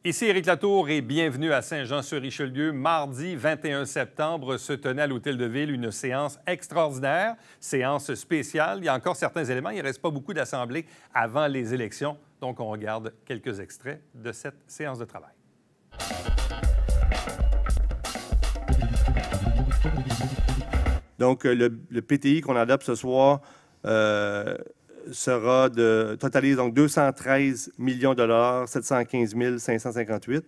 Ici Éric Latour et bienvenue à Saint-Jean-sur-Richelieu. Mardi 21 septembre se tenait à l'Hôtel de Ville une séance extraordinaire, séance spéciale. Il y a encore certains éléments. Il ne reste pas beaucoup d'assemblées avant les élections. Donc, on regarde quelques extraits de cette séance de travail. Donc, le PTI qu'on adopte ce soir totalise donc 213 millions de $ 715 558,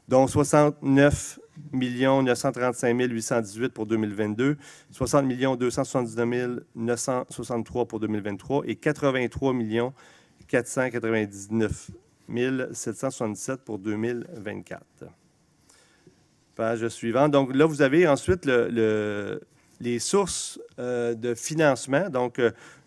dont 69 935 818 pour 2022, 60 279 963 pour 2023 et 83 499 777 pour 2024. Page suivante. Donc là, vous avez ensuite les sources de financement. Donc,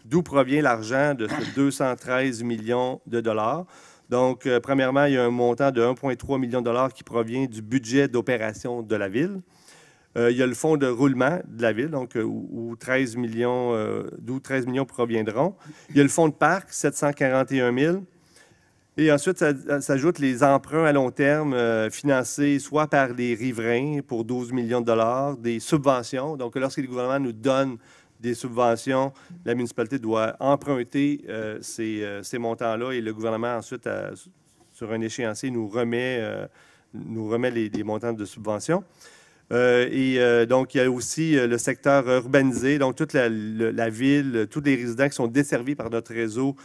d'où provient l'argent de ces 213 millions de dollars. Donc, premièrement, il y a un montant de 1,3 million de dollars qui provient du budget d'opération de la Ville. Il y a le fonds de roulement de la Ville, donc d'où 13 millions proviendront. Il y a le fonds de parc, 741 000. Et ensuite, ça s'ajoute les emprunts à long terme financés soit par les riverains pour 12 millions de dollars, des subventions. Donc, lorsque le gouvernement nous donne des subventions, la municipalité doit emprunter ces montants-là et le gouvernement, ensuite, sur un échéancier, nous remet les montants de subventions. Donc, il y a aussi le secteur urbanisé, donc toute la ville, tous les résidents qui sont desservis par notre réseau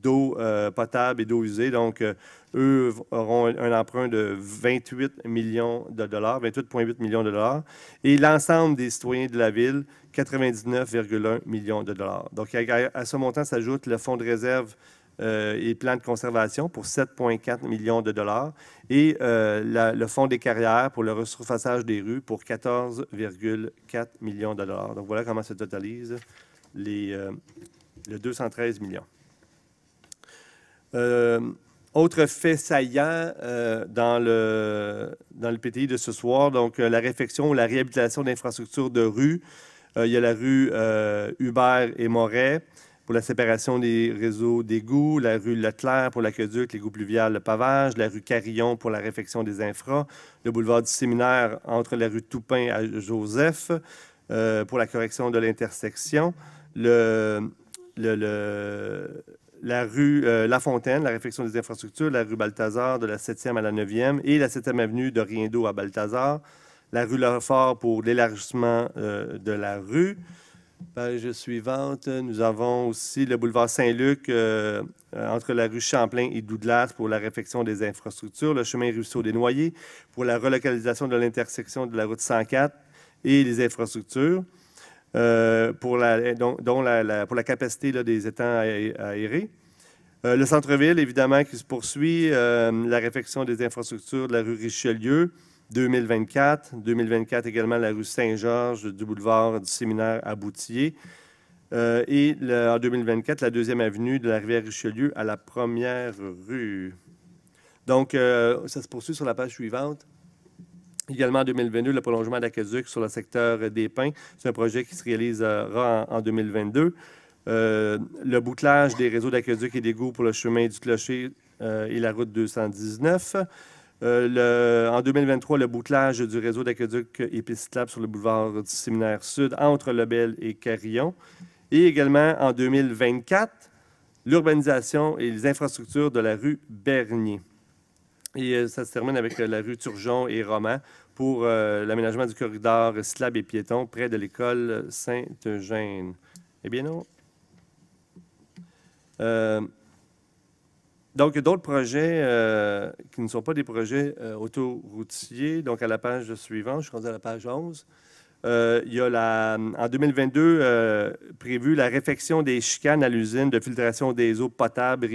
d'eau potable et d'eau usée. Donc, eux auront un emprunt de 28 millions de dollars, 28,8 millions de dollars. Et l'ensemble des citoyens de la ville, 99,1 millions de dollars. Donc, à ce montant s'ajoute le fonds de réserve et plan de conservation pour 7,4 millions de dollars et le fonds des carrières pour le resurfaçage des rues pour 14,4 millions de dollars. Donc, voilà comment se totalise le 213 millions. Autre fait saillant dans le PTI de ce soir, donc la réfection ou la réhabilitation d'infrastructures de rues. Il y a la rue Hubert et Moret pour la séparation des réseaux d'égouts, la rue Leclerc pour l'aqueduc, l'égout pluvial, le pavage, la rue Carillon pour la réfection des infras, le boulevard du Séminaire entre la rue Toupin à Joseph pour la correction de l'intersection, la rue La Fontaine, la réfection des infrastructures, la rue Balthazar de la 7e à la 9e et la 7e avenue de Riendeau à Balthazar, la rue Lefort pour l'élargissement de la rue. Page suivante, nous avons aussi le boulevard Saint-Luc entre la rue Champlain et Douglas pour la réfection des infrastructures, le chemin Ruisseau des Noyers pour la relocalisation de l'intersection de la route 104 et les infrastructures. Pour la capacité des étangs aérés. Le centre-ville, évidemment, qui se poursuit. La réfection des infrastructures de la rue Richelieu, 2024. 2024 également, la rue Saint-Georges, du boulevard du Séminaire à Boutier. Et en 2024, la 2e avenue de la rivière Richelieu à la 1e rue. Donc, ça se poursuit sur la page suivante. Également en 2022, le prolongement d'Aqueduc sur le secteur des Pins. C'est un projet qui se réalisera en 2022. Le bouclage des réseaux d'aqueduc et d'égouts pour le chemin du Clocher et la route 219. En 2023, le bouclage du réseau d'aqueduc et pistes cyclables sur le boulevard du Séminaire Sud entre Lebel et Carillon. Et également en 2024, l'urbanisation et les infrastructures de la rue Bernier. Et ça se termine avec la rue Turgeon et Roman pour l'aménagement du corridor cyclable et piéton près de l'école Sainte-Eugène. Eh bien non. Donc, d'autres projets qui ne sont pas des projets autoroutiers. Donc, à la page suivante, je suis rendu à la page 11. Il y a en 2022 prévu la réfection des chicanes à l'usine de filtration des eaux potables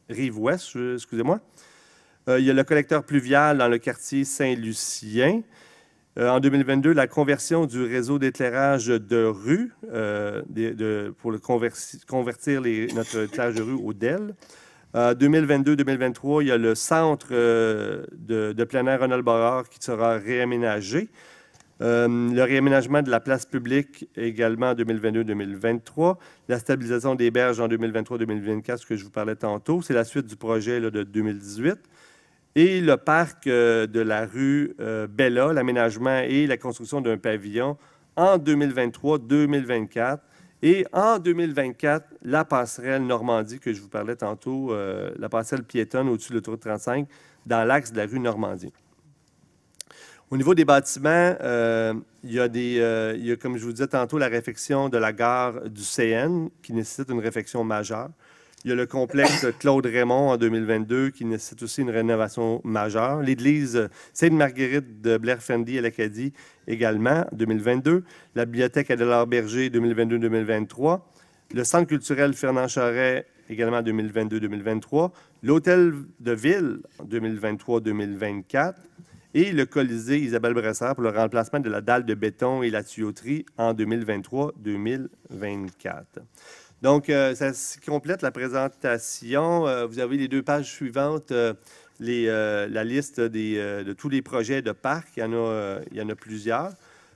Rive-Ouest, excusez-moi. Il y a le collecteur pluvial dans le quartier Saint-Lucien. En 2022, la conversion du réseau d'éclairage de rue pour convertir notre éclairage de rue au DEL. 2022-2023, il y a le centre de plein air Ronald Barrard qui sera réaménagé. Le réaménagement de la place publique également en 2022-2023. La stabilisation des berges en 2023-2024, ce que je vous parlais tantôt. C'est la suite du projet là, de 2018. Et le parc de la rue Bella, l'aménagement et la construction d'un pavillon en 2023-2024. Et en 2024, la passerelle Normandie, que je vous parlais tantôt, la passerelle piétonne au-dessus de l'autoroute 35, dans l'axe de la rue Normandie. Au niveau des bâtiments, il y a, comme je vous disais tantôt, la réfection de la gare du CN qui nécessite une réfection majeure. Il y a le complexe Claude-Raymond en 2022 qui nécessite aussi une rénovation majeure. L'église Sainte-Marguerite de Blair-Fendi à l'Acadie également en 2022. La bibliothèque Adélard-Berger 2022-2023. Le centre culturel Fernand Charest également en 2022-2023. L'hôtel de ville en 2023-2024. Et le Colisée Isabelle Brassard pour le remplacement de la dalle de béton et la tuyauterie en 2023-2024. Donc, ça complète la présentation. Vous avez les 2 pages suivantes, la liste de tous les projets de parc. Il y en a plusieurs,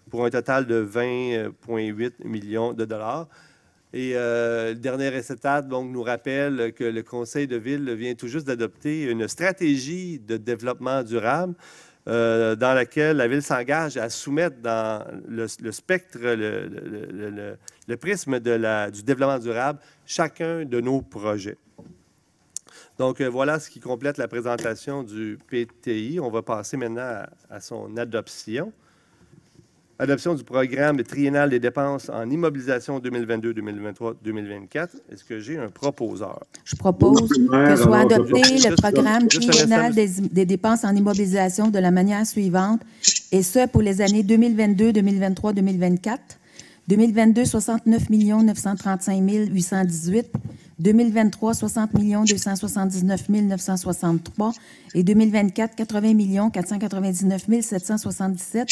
pour un total de 20,8 millions de dollars. Et le dernier récital donc, nous rappelle que le Conseil de ville vient tout juste d'adopter une stratégie de développement durable dans laquelle la Ville s'engage à soumettre dans le spectre, le prisme du développement durable, chacun de nos projets. Donc, voilà ce qui complète la présentation du PTI. On va passer maintenant à son adoption. Adoption du programme triennal des dépenses en immobilisation 2022, 2023, 2024. Est-ce que j'ai un proposeur? Je propose que soit adopté le programme triennal des dépenses en immobilisation de la manière suivante, et ce pour les années 2022, 2023, 2024. 2022, 69 935 818. 2023, 60 279 963. Et 2024, 80 499 777.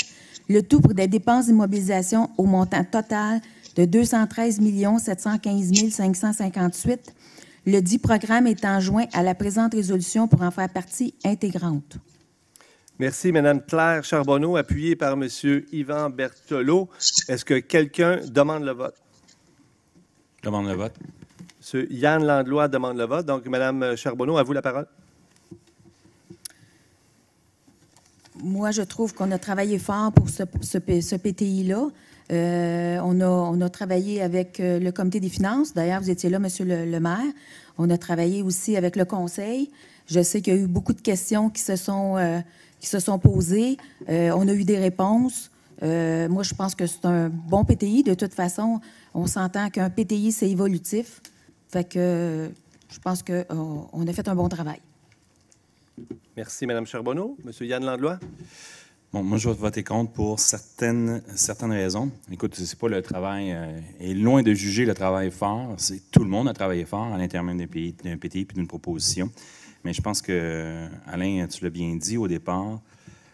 Le tout pour des dépenses d'immobilisation au montant total de 213 715 558. Le dit programme étant joint à la présente résolution pour en faire partie intégrante. Merci, Mme Claire Charbonneau, appuyée par M. Yvan Berthelot. Est-ce que quelqu'un demande le vote? Demande le vote. M. Yann Landlois demande le vote. Donc, Mme Charbonneau, à vous la parole. Moi, je trouve qu'on a travaillé fort pour ce PTI-là. On a travaillé avec le comité des finances. D'ailleurs, vous étiez là, Monsieur le maire. On a travaillé aussi avec le conseil. Je sais qu'il y a eu beaucoup de questions qui se sont posées. On a eu des réponses. Moi, je pense que c'est un bon PTI. De toute façon, on s'entend qu'un PTI, c'est évolutif. Fait que je pense qu'on a fait un bon travail. Merci, Mme Charbonneau. M. Yann Landlois. Bon, moi, je vais voter contre pour certaines raisons. Écoute, c'est pas le travail... est loin de juger le travail fort. Tout le monde a travaillé fort à l'intérieur d'un PTI puis d'une proposition. Mais je pense que, Alain, tu l'as bien dit au départ,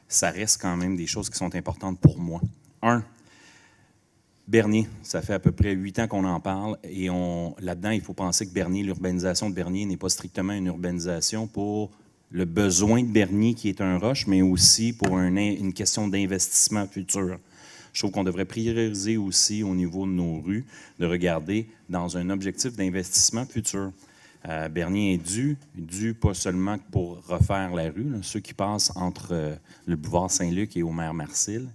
ça reste quand même des choses qui sont importantes pour moi. Bernier, ça fait à peu près 8 ans qu'on en parle et là-dedans, il faut penser que Bernier, l'urbanisation de Bernier n'est pas strictement une urbanisation pour le besoin de Bernier qui est un rush, mais aussi pour une question d'investissement futur. Je trouve qu'on devrait prioriser aussi au niveau de nos rues, de regarder dans un objectif d'investissement futur. Bernier est dû pas seulement pour refaire la rue, là, ceux qui passent entre le boulevard Saint-Luc et Omer-Marcil,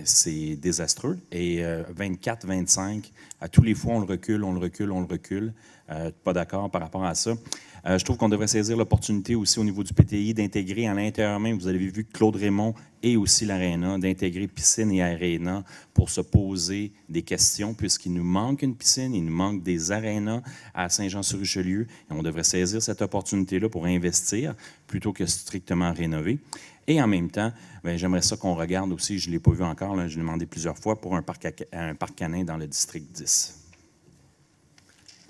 c'est désastreux. Et 24, 25, à tous les fois, on le recule. Pas d'accord par rapport à ça. Je trouve qu'on devrait saisir l'opportunité aussi au niveau du PTI d'intégrer à l'intérieur même, vous avez vu Claude Raymond et aussi l'Aréna, d'intégrer piscine et aréna pour se poser des questions, puisqu'il nous manque une piscine, il nous manque des arénas à Saint-Jean-sur-Richelieu. Et on devrait saisir cette opportunité-là pour investir plutôt que strictement rénover. Et en même temps, j'aimerais ça qu'on regarde aussi, je ne l'ai pas vu encore, là, je l'ai demandé plusieurs fois, pour un parc canin dans le district 10.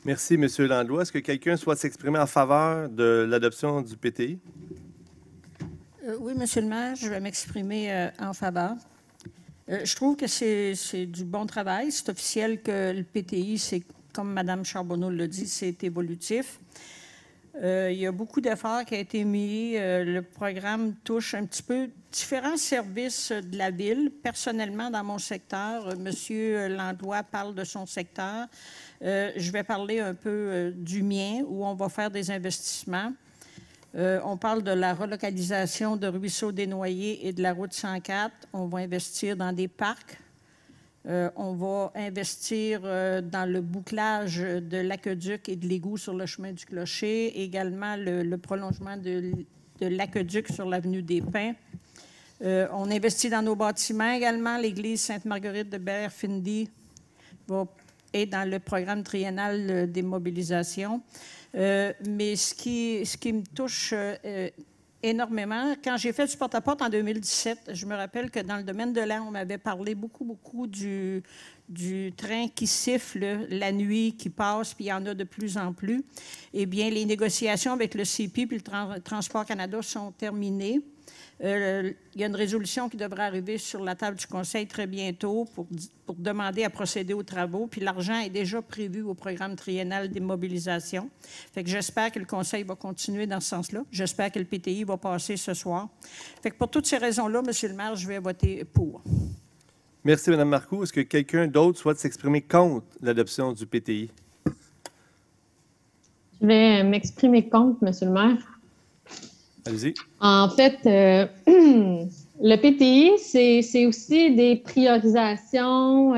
Merci, M. Landlois. Est-ce que quelqu'un souhaite s'exprimer en faveur de l'adoption du PTI? Oui, Monsieur le maire, je vais m'exprimer en faveur. Je trouve que c'est du bon travail. C'est officiel que le PTI, c'est, comme Mme Charbonneau l'a dit, c'est évolutif. Il y a beaucoup d'efforts qui ont été mis. Le programme touche un petit peu différents services de la ville. Personnellement, dans mon secteur, M. Landois parle de son secteur. Je vais parler un peu du mien, où on va faire des investissements. On parle de la relocalisation de Ruisseau des Noyers et de la route 104. On va investir dans des parcs. On va investir dans le bouclage de l'aqueduc et de l'égout sur le chemin du Clocher, également le prolongement de l'aqueduc sur l'avenue des Pins. On investit dans nos bâtiments également. L'église Sainte-Marguerite de Berre-Findy est dans le programme triennal des mobilisations. Mais ce qui me touche énormément. Quand j'ai fait du porte-à-porte en 2017, je me rappelle que dans le domaine de l'air, on m'avait parlé beaucoup du train qui siffle la nuit, qui passe, puis il y en a de plus en plus. Eh bien, les négociations avec le CP puis le Transport Canada sont terminées. Il y a une résolution qui devrait arriver sur la table du Conseil très bientôt pour demander à procéder aux travaux. Puis l'argent est déjà prévu au programme triennal des mobilisations. Fait que j'espère que le Conseil va continuer dans ce sens-là. J'espère que le PTI va passer ce soir. Fait que pour toutes ces raisons-là, M. le maire, je vais voter pour. Merci, Mme Marcoux. Est-ce que quelqu'un d'autre souhaite s'exprimer contre l'adoption du PTI? Je vais m'exprimer contre, M. le maire. Allez-y. En fait, le PTI, c'est aussi des priorisations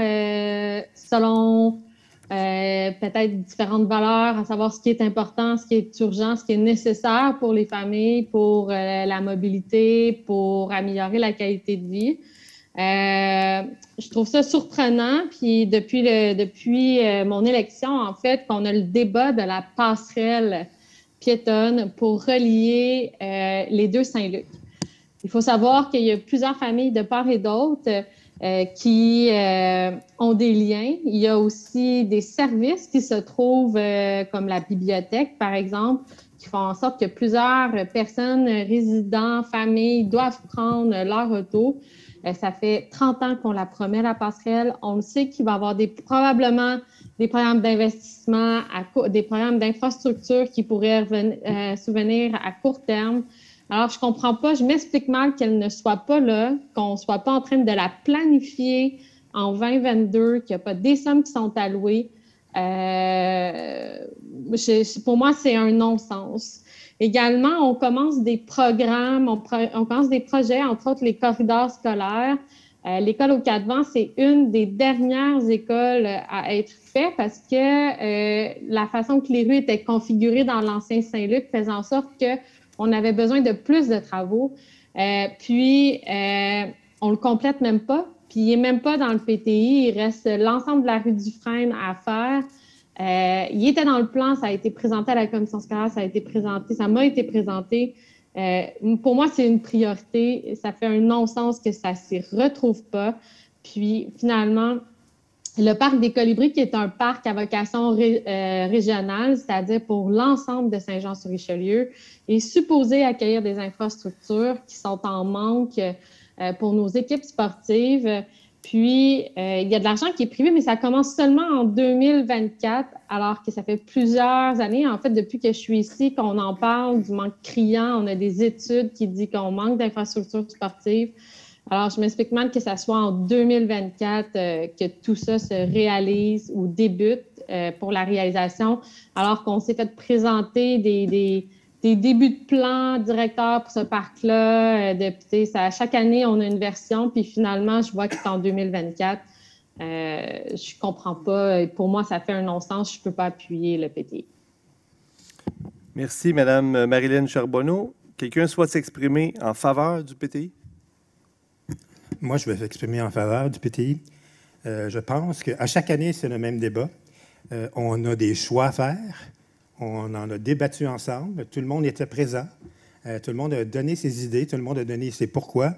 selon peut-être différentes valeurs, à savoir ce qui est important, ce qui est urgent, ce qui est nécessaire pour les familles, pour la mobilité, pour améliorer la qualité de vie. Je trouve ça surprenant, puis depuis mon élection, en fait, qu'on a le débat de la passerelle piétonne pour relier les deux Saint-Luc. Il faut savoir qu'il y a plusieurs familles de part et d'autre qui ont des liens. Il y a aussi des services qui se trouvent, comme la bibliothèque, par exemple, qui font en sorte que plusieurs personnes, résidents, familles, doivent prendre leur auto. Ça fait 30 ans qu'on la promet, la passerelle. On le sait qu'il va y avoir probablement des programmes d'investissement, des programmes d'infrastructure qui pourraient souvenir à court terme. Alors, je ne comprends pas, je m'explique mal qu'elle ne soit pas là, qu'on ne soit pas en train de la planifier en 2022, qu'il n'y a pas des sommes qui sont allouées. Pour moi, c'est un non-sens. Également, on commence des programmes, on commence des projets, entre autres les corridors scolaires. L'école aux Quatre Vents, c'est une des dernières écoles à être faite parce que la façon que les rues étaient configurées dans l'ancien Saint-Luc faisait en sorte qu'on avait besoin de plus de travaux. Puis, on le complète même pas. Puis, il n'est même pas dans le PTI. Il reste l'ensemble de la rue Dufresne à faire. Il était dans le plan, ça a été présenté à la commission scolaire, ça m'a été présenté. Pour moi, c'est une priorité. Ça fait un non-sens que ça ne s'y retrouve pas. Puis, finalement, le parc des Colibris, qui est un parc à vocation régionale, c'est-à-dire pour l'ensemble de Saint-Jean-sur-Richelieu, est supposé accueillir des infrastructures qui sont en manque pour nos équipes sportives. Puis, il y a de l'argent qui est privé, mais ça commence seulement en 2024, alors que ça fait plusieurs années, en fait, depuis que je suis ici, qu'on en parle du manque criant. On a des études qui disent qu'on manque d'infrastructures sportives. Alors, je m'explique mal que ça soit en 2024 que tout ça se réalise ou débute pour la réalisation, alors qu'on s'est fait présenter des débuts de plan directeur pour ce parc-là. Chaque année, on a une version, puis finalement, je vois que c'est en 2024. Je comprends pas. Pour moi, ça fait un non-sens. Je ne peux pas appuyer le PTI. Merci, Mme Marilyn Charbonneau. Quelqu'un souhaite s'exprimer en faveur du PTI? Moi, je vais m'exprimer en faveur du PTI. Je pense qu'à chaque année, c'est le même débat. On a des choix à faire. On en a débattu ensemble. Tout le monde était présent. Tout le monde a donné ses idées. Tout le monde a donné ses pourquoi.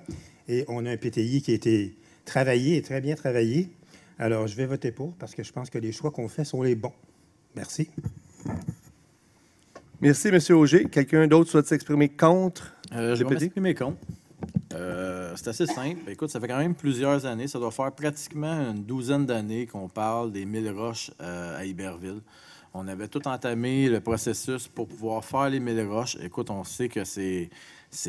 Et on a un PTI qui a été travaillé et très bien travaillé. Alors, je vais voter pour parce que je pense que les choix qu'on fait sont les bons. Merci. Merci, M. Auger. Quelqu'un d'autre souhaite s'exprimer contre le Je vais PTI? m'exprimer contre. C'est assez simple. Écoute, ça fait quand même plusieurs années. Ça doit faire pratiquement une douzaine d'années qu'on parle des 1000 roches à Iberville. On avait tout entamé le processus pour pouvoir faire les 1000 roches. Écoute, on sait que c'est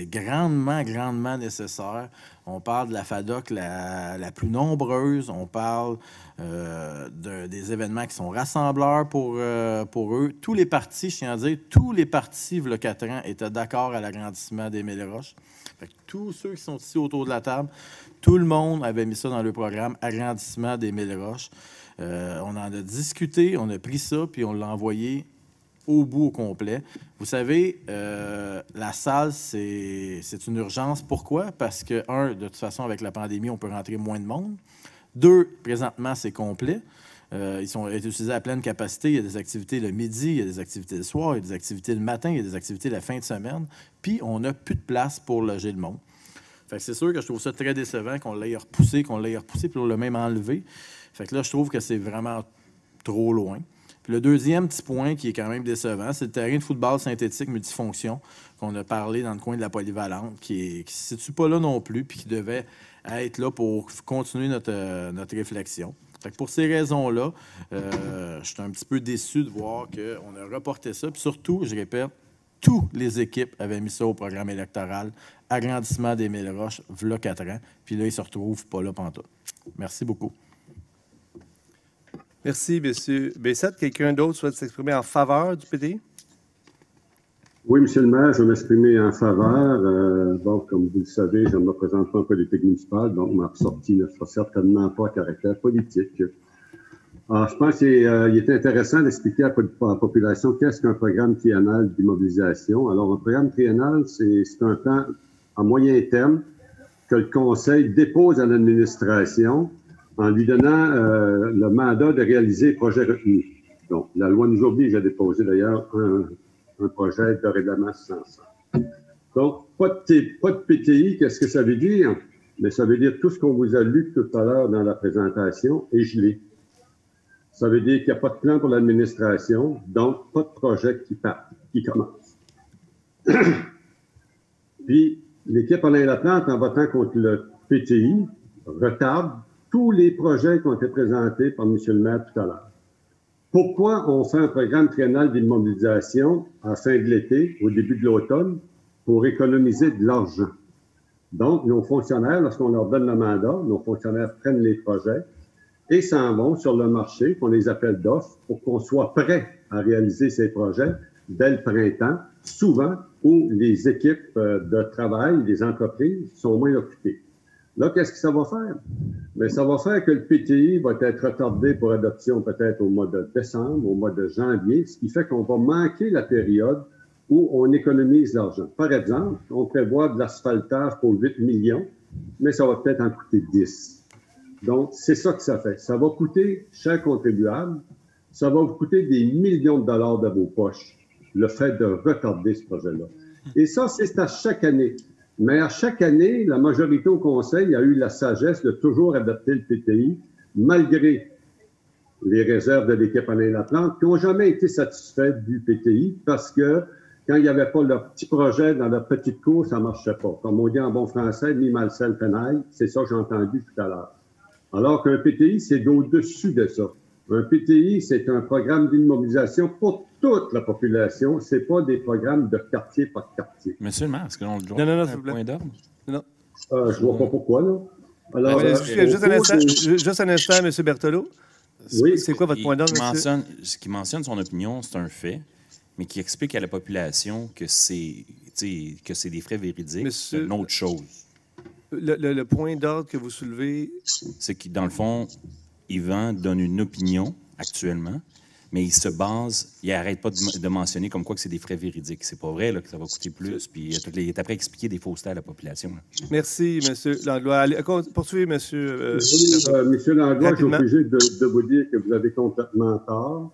grandement, grandement nécessaire. On parle de la FADOC la plus nombreuse. On parle des événements qui sont rassembleurs pour eux. Tous les partis, je tiens à dire, tous les partis, il y a 4 ans, étaient d'accord à l'agrandissement des 1000 roches. Fait que tous ceux qui sont ici autour de la table, tout le monde avait mis ça dans le programme, agrandissement des 1000 roches. On en a discuté, on a pris ça, puis on l'a envoyé au bout au complet. Vous savez, la salle, c'est une urgence. Pourquoi? Parce que, de toute façon, avec la pandémie, on peut rentrer moins de monde. 2, présentement, c'est complet. Ils sont utilisés à pleine capacité. Il y a des activités le midi, il y a des activités le soir, il y a des activités le matin, il y a des activités la fin de semaine. Puis, on n'a plus de place pour loger le monde. Fait que c'est sûr que je trouve ça très décevant qu'on l'ait repoussé, puis on l'a même enlevé. Fait que là, je trouve que c'est vraiment trop loin. Puis le deuxième petit point qui est quand même décevant, c'est le terrain de football synthétique multifonction qu'on a parlé dans le coin de la polyvalente, qui ne se situe pas là non plus, puis qui devait être là pour continuer notre réflexion. Fait que pour ces raisons-là, je suis un petit peu déçu de voir qu'on a reporté ça. Puis surtout, je répète, toutes les équipes avaient mis ça au programme électoral, agrandissement des 1000 roches, v'là 4 ans. Puis là, ils ne se retrouvent pas là pantoute. Merci beaucoup. Merci, M. Bessette. Quelqu'un d'autre souhaite s'exprimer en faveur du PTI? Oui, M. le maire, je vais m'exprimer en faveur. Bon, comme vous le savez, je ne me représente pas en politique municipale, donc ma sortie ne sera certainement pas à caractère politique. Alors, je pense qu'il est intéressant d'expliquer à la population qu'est-ce qu'un programme triennal d'immobilisation. Alors, un programme triennal, c'est un plan à moyen terme que le Conseil dépose à l'administration en lui donnant le mandat de réaliser les projets retenus. Donc, la loi nous oblige à déposer d'ailleurs un projet de règlement sans ça. Donc, pas de PTI, qu'est-ce que ça veut dire? Mais ça veut dire tout ce qu'on vous a lu tout à l'heure dans la présentation est gelé. Ça veut dire qu'il n'y a pas de plan pour l'administration, donc pas de projet qui commence. Puis, l'équipe Alain Laplante, en votant contre le PTI, retarde tous les projets qui ont été présentés par M. le maire tout à l'heure. Pourquoi on fait un programme triennal d'immobilisation à la fin de l'été, au début de l'automne, pour économiser de l'argent? Donc, nos fonctionnaires, lorsqu'on leur donne le mandat, nos fonctionnaires prennent les projets et s'en vont sur le marché, qu'on les appelle d'offres, pour qu'on soit prêt à réaliser ces projets dès le printemps, souvent où les équipes de travail, les entreprises sont moins occupées. Là, qu'est-ce que ça va faire? Bien, ça va faire que le PTI va être retardé pour adoption peut-être au mois de décembre, au mois de janvier, ce qui fait qu'on va manquer la période où on économise l'argent. Par exemple, on prévoit de l'asphaltage pour 8 millions, mais ça va peut-être en coûter 10. Donc, c'est ça que ça fait. Ça va coûter, chers contribuables, ça va vous coûter des millions de dollars de vos poches, le fait de retarder ce projet-là. Et ça, c'est à chaque année. Mais à chaque année, la majorité au Conseil a eu la sagesse de toujours adopter le PTI, malgré les réserves de l'équipe Alain Laplante, qui n'ont jamais été satisfaites du PTI, parce que quand il n'y avait pas leur petit projet dans leur petite cour, ça ne marchait pas. Comme on dit en bon français, ni Marcel Fenaille, c'est ça que j'ai entendu tout à l'heure. Alors qu'un PTI, c'est au-dessus de ça. Un PTI, c'est un programme d'immobilisation pour toute la population. Ce n'est pas des programmes de quartier par quartier. Monsieur le maire, est-ce que l'on le droit non, un point d'ordre? Non. Je ne vois pas pourquoi, là. Alors, juste un instant, M. Berthelot. Oui. C'est quoi votre point d'ordre, monsieur? Ce qui mentionne son opinion, c'est un fait, mais qui explique à la population que c'est des frais véridiques, c'est une autre chose. Le point d'ordre que vous soulevez... C'est que, dans le fond, Yvan donne une opinion actuellement, mais il n'arrête pas de mentionner comme quoi que c'est des frais véridiques. C'est pas vrai là, que ça va coûter plus, puis il est après expliquer des faussetés à la population. Là. Merci, M. Langlois. Poursuivez, M. M. Langlois, je suis obligé de vous dire que vous avez complètement tort,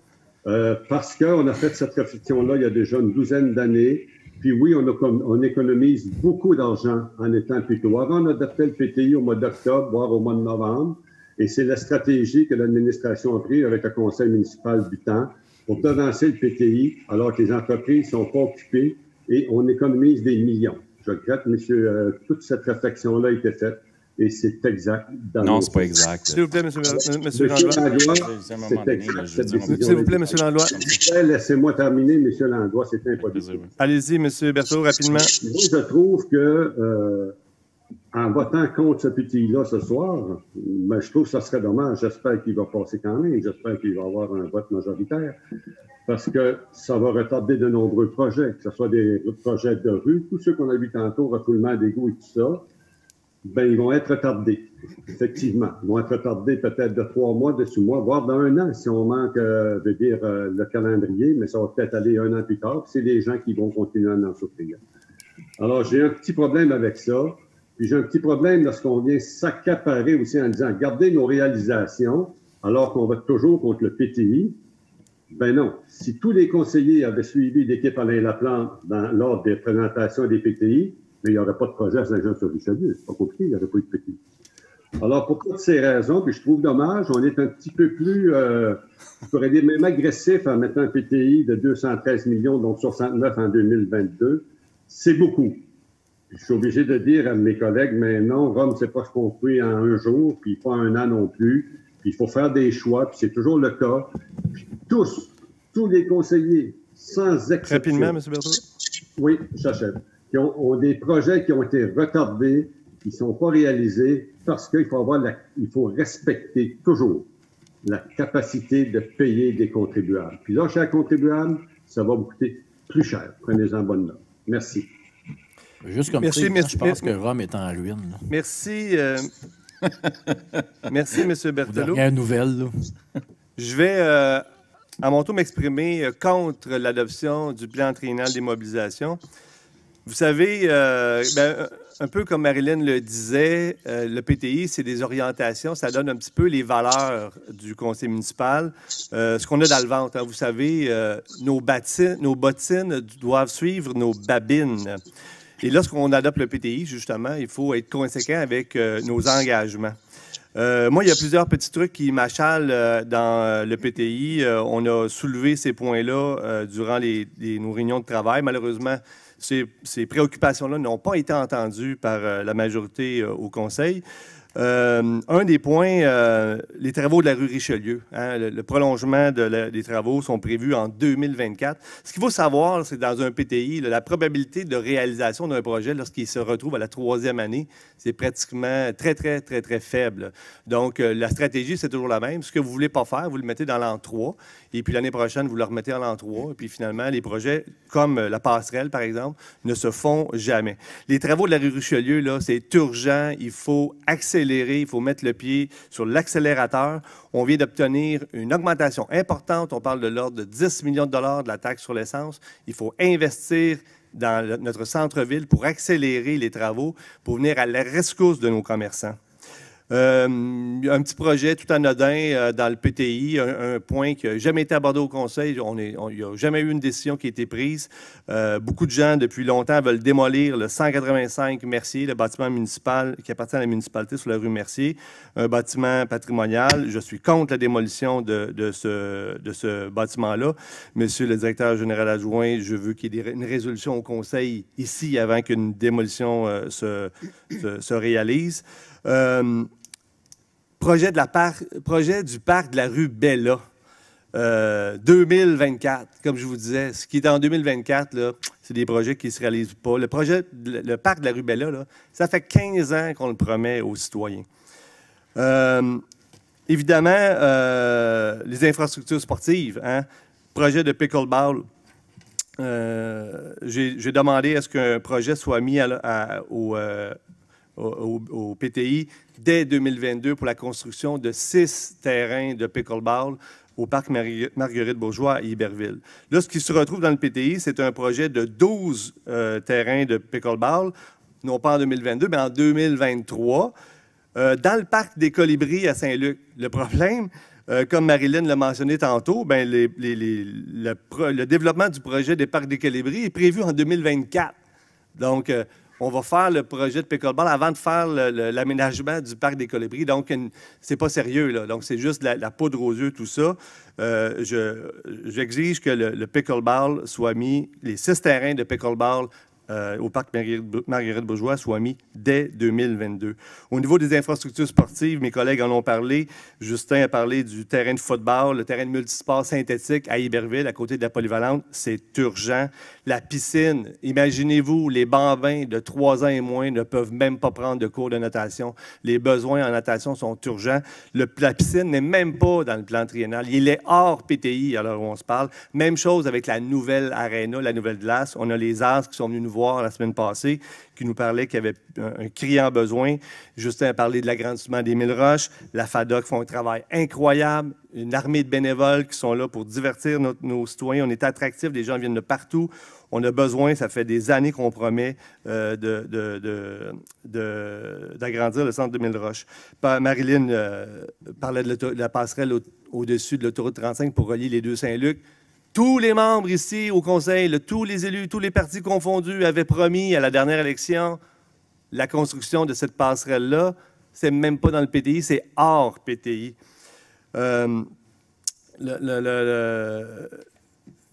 parce qu'on a fait cette réflexion-là il y a déjà une douzaine d'années. Puis oui, on économise beaucoup d'argent en étant plus tôt. Avant, on adoptait le PTI au mois d'octobre, voire au mois de novembre. Et c'est la stratégie que l'administration a prise avec le conseil municipal du temps pour devancer le PTI alors que les entreprises ne sont pas occupées et on économise des millions. Je regrette, monsieur, toute cette réflexion-là a été faite. et c'est exact. Non, c'est pas exact. S'il vous plaît, monsieur Langlois. S'il vous plaît, monsieur Langlois. Laissez-moi terminer, monsieur Langlois, c'est impossible. Allez-y, monsieur Berthaud, rapidement. Moi, je trouve que, en votant contre ce PTI-là ce soir, ben, je trouve que ça serait dommage. J'espère qu'il va passer quand même. J'espère qu'il va y avoir un vote majoritaire. Parce que ça va retarder de nombreux projets, que ce soit des projets de rue, tous ceux qu'on a vus tantôt, refoulement d'égouts et tout ça, ben ils vont être retardés, effectivement. Ils vont être retardés peut-être de 3 mois, de 6 mois, voire d'1 an, si on manque de dire le calendrier, mais ça va peut-être aller 1 an plus tard. C'est les gens qui vont continuer à en souffrir. Alors, j'ai un petit problème avec ça. Puis j'ai un petit problème lorsqu'on vient s'accaparer aussi en disant, gardez nos réalisations, alors qu'on va toujours contre le PTI. Ben non. Si tous les conseillers avaient suivi l'équipe Alain Laplante lors des présentations des PTI, mais il n'y aurait pas de projet à Saint-Jean-sur-Richelieu. C'est pas compliqué, il n'y aurait pas eu de PTI. Alors, pour toutes ces raisons, puis je trouve dommage, on est un petit peu plus, je pourrais dire même agressif en mettant un PTI de 213 millions, donc 69 en 2022. C'est beaucoup. Puis je suis obligé de dire à mes collègues, mais non, Rome, c'est pas se construit en un jour, puis pas un an non plus. Puis il faut faire des choix, puis c'est toujours le cas. Puis tous les conseillers, sans exception. Rapidement, M. Berthaud. Oui, j'achève. Qui ont des projets qui ont été retardés, qui ne sont pas réalisés, parce qu'il faut il faut respecter toujours la capacité de payer des contribuables. Puis là, chers contribuables, ça va vous coûter plus cher. Prenez-en bonne note. Merci. Juste comme ça, je pense que Rome est en ruine. Là. Merci. Merci, M. Berthelot. Dernière nouvelle. Là. Je vais, à mon tour, m'exprimer contre l'adoption du plan triennal des mobilisations. Vous savez, un peu comme Marilyn le disait, le PTI, c'est des orientations, ça donne un petit peu les valeurs du conseil municipal. Ce qu'on a dans le ventre, hein, vous savez, nos bottines doivent suivre nos babines. Et lorsqu'on adopte le PTI, justement, il faut être conséquent avec nos engagements. Moi, il y a plusieurs petits trucs qui m'achalent dans le PTI. On a soulevé ces points-là durant nos réunions de travail. Malheureusement, ces préoccupations-là n'ont pas été entendues par la majorité au Conseil. Un des points, les travaux de la rue Richelieu. Hein, le prolongement des travaux sont prévus en 2024. Ce qu'il faut savoir, c'est que dans un PTI, la probabilité de réalisation d'un projet lorsqu'il se retrouve à la 3e année, c'est pratiquement très faible. Donc, la stratégie, c'est toujours la même. Ce que vous ne voulez pas faire, vous le mettez dans l'an 3. Et puis, l'année prochaine, vous le remettez en l'an 3. Et puis, finalement, les projets, comme la passerelle, par exemple, ne se font jamais. Les travaux de la rue Richelieu, là, c'est urgent. Il faut accélérer. Il faut mettre le pied sur l'accélérateur. On vient d'obtenir une augmentation importante. On parle de l'ordre de 10 millions de dollars de la taxe sur l'essence. Il faut investir dans notre centre-ville pour accélérer les travaux, pour venir à la rescousse de nos commerçants. Un petit projet tout anodin dans le PTI, un point qui n'a jamais été abordé au Conseil. Il n'y a jamais eu une décision qui a été prise. Beaucoup de gens, depuis longtemps, veulent démolir le 185 Mercier, le bâtiment municipal qui appartient à la municipalité sur la rue Mercier, un bâtiment patrimonial. Je suis contre la démolition de ce bâtiment-là. Monsieur le directeur général adjoint, je veux qu'il y ait une résolution au Conseil ici avant qu'une démolition se réalise. Projet du parc de la rue Bella, 2024, comme je vous disais. Ce qui est en 2024, là, c'est des projets qui ne se réalisent pas. Le parc de la rue Bella, là, ça fait 15 ans qu'on le promet aux citoyens. Évidemment, les infrastructures sportives, hein, projet de pickleball. J'ai demandé à ce qu'un projet soit mis au PTI dès 2022 pour la construction de 6 terrains de pickleball au parc Marguerite-Bourgeois à Iberville. Là, ce qui se retrouve dans le PTI, c'est un projet de 12 terrains de pickleball, non pas en 2022, mais en 2023, dans le parc des Colibris à Saint-Luc. Le problème, comme Marilyn l'a mentionné tantôt, ben le développement du projet des parcs des Colibris est prévu en 2024. Donc, on va faire le projet de pickleball avant de faire l'aménagement du parc des Colibris. Donc, c'est pas sérieux, là. Donc, c'est juste la poudre aux yeux, tout ça. J'exige que le pickleball soit mis, les 6 terrains de pickleball au parc Marguerite-Bourgeois soit mis dès 2022. Au niveau des infrastructures sportives, mes collègues en ont parlé. Justin a parlé du terrain de football, le terrain de multisport synthétique à Iberville, à côté de la polyvalente. C'est urgent. La piscine, imaginez-vous, les bambins de 3 ans et moins ne peuvent même pas prendre de cours de natation. Les besoins en natation sont urgents. La piscine n'est même pas dans le plan triennal. Il est hors PTI à l'heure où on se parle. Même chose avec la nouvelle aréna, la nouvelle glace. On a les AS qui sont venus nous voir la semaine passée, qui nous parlaient qu'il y avait un criant besoin. Justin a parlé de l'agrandissement des Mille-Roches. La FADOC font un travail incroyable. Une armée de bénévoles qui sont là pour divertir nos citoyens. On est attractifs, les gens viennent de partout. On a besoin, ça fait des années qu'on promet d'agrandir le centre de Mille-Roches. Marilyn parlait de la passerelle au-dessus de l'autoroute 35 pour relier les deux Saint-Luc. Tous les membres ici au Conseil, tous les élus, tous les partis confondus avaient promis à la dernière élection la construction de cette passerelle-là. C'est même pas dans le PTI, c'est hors PTI.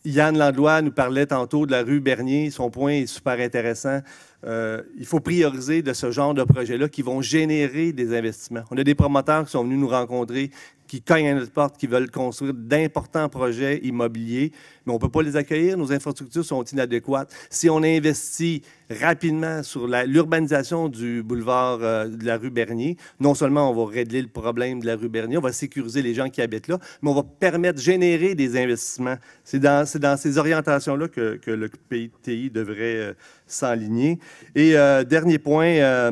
Yann Landlois nous parlait tantôt de la rue Bernier. Son point est super intéressant. Il faut prioriser de ce genre de projets-là qui vont générer des investissements. On a des promoteurs qui sont venus nous rencontrer, qui cognent à notre porte, qui veulent construire d'importants projets immobiliers, mais on ne peut pas les accueillir. Nos infrastructures sont inadéquates. Si on investit rapidement sur l'urbanisation du boulevard de la rue Bernier, non seulement on va régler le problème de la rue Bernier, on va sécuriser les gens qui habitent là, mais on va permettre de générer des investissements. C'est dans ces orientations-là que le PTI devrait s'enligner. Et dernier point,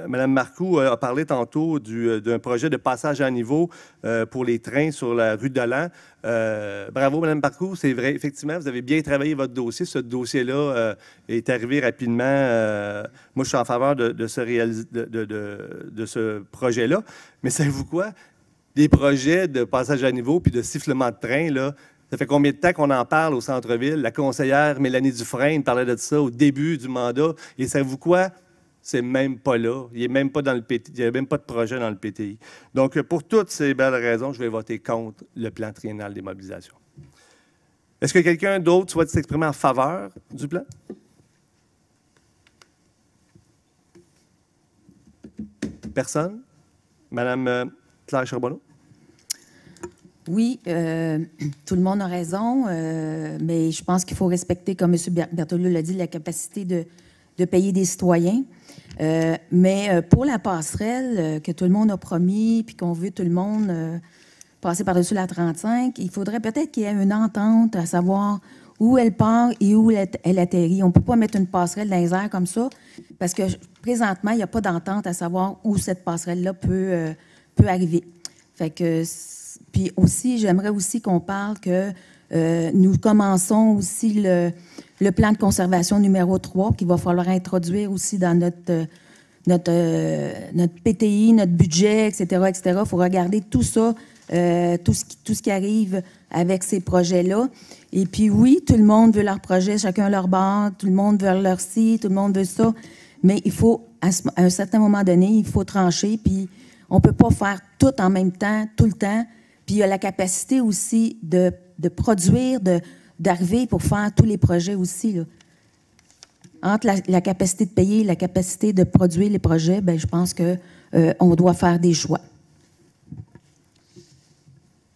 Mme Marcoux a parlé tantôt d'un projet de passage à niveau pour les trains sur la rue Delan. Bravo, Mme Marcoux, c'est vrai, effectivement, vous avez bien travaillé votre dossier. Ce dossier-là est arrivé rapidement. Moi, je suis en faveur de ce projet-là. Mais savez-vous quoi? Des projets de passage à niveau puis de sifflement de train, là, ça fait combien de temps qu'on en parle au centre-ville? La conseillère Mélanie Dufresne parlait de ça au début du mandat. Et savez-vous quoi? C'est même pas là. Il n'y a même pas dans le PTI. Il n'y a même pas de projet dans le PTI. Donc, pour toutes ces belles raisons, je vais voter contre le plan triennal des mobilisations. Est-ce que quelqu'un d'autre souhaite s'exprimer en faveur du plan? Personne? Madame Claire Charbonneau? Oui, tout le monde a raison, mais je pense qu'il faut respecter, comme M. Berthelot l'a dit, la capacité de payer des citoyens. Mais pour la passerelle que tout le monde a promis, puis qu'on veut tout le monde passer par-dessus la 35, il faudrait peut-être qu'il y ait une entente à savoir où elle part et où elle atterrit. On ne peut pas mettre une passerelle dans les airs comme ça, parce que présentement, il n'y a pas d'entente à savoir où cette passerelle-là peut arriver. Fait que, puis aussi, j'aimerais aussi qu'on parle que nous commençons aussi le plan de conservation numéro 3 qu'il va falloir introduire aussi dans notre PTI, notre budget, etc., etc. Il faut regarder tout ça, tout ce qui arrive avec ces projets-là. Et puis oui, tout le monde veut leur projet, chacun leur bord, tout le monde veut leur ci, tout le monde veut ça. Mais il faut, à un certain moment donné, il faut trancher, puis on ne peut pas faire tout en même temps, tout le temps. Puis il y a la capacité aussi de produire, d'arriver pour faire tous les projets aussi, là. Entre la capacité de payer et la capacité de produire les projets, bien, je pense qu'on doit faire des choix.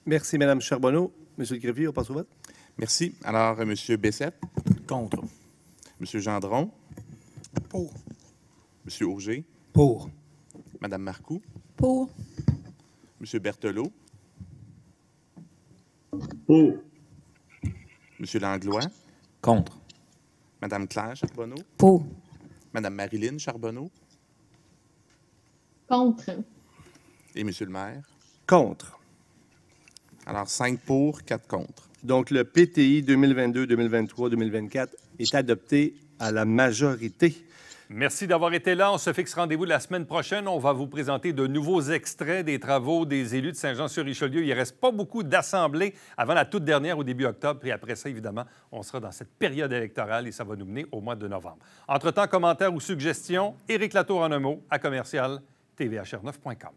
Merci, Mme Charbonneau. Monsieur le greffier, on passe au vote. Merci. Alors, M. Bessette? Contre. M. Gendron? Pour. M. Auger? Pour. Mme Marcoux? Pour. M. Berthelot? Pour. M. Langlois? Contre. Mme Claire Charbonneau? Pour. Mme Marilyn Charbonneau? Contre. Et M. le maire? Contre. Alors, 5 pour, 4 contre. Donc, le PTI 2022, 2023, 2024 est adopté à la majorité. Merci d'avoir été là. On se fixe rendez-vous la semaine prochaine. On va vous présenter de nouveaux extraits des travaux des élus de Saint-Jean-sur-Richelieu. Il ne reste pas beaucoup d'assemblées avant la toute dernière au début octobre. Et après ça, évidemment, on sera dans cette période électorale et ça va nous mener au mois de novembre. Entre-temps, commentaires ou suggestions, Éric Latour en un mot à commercial tvhr9.com.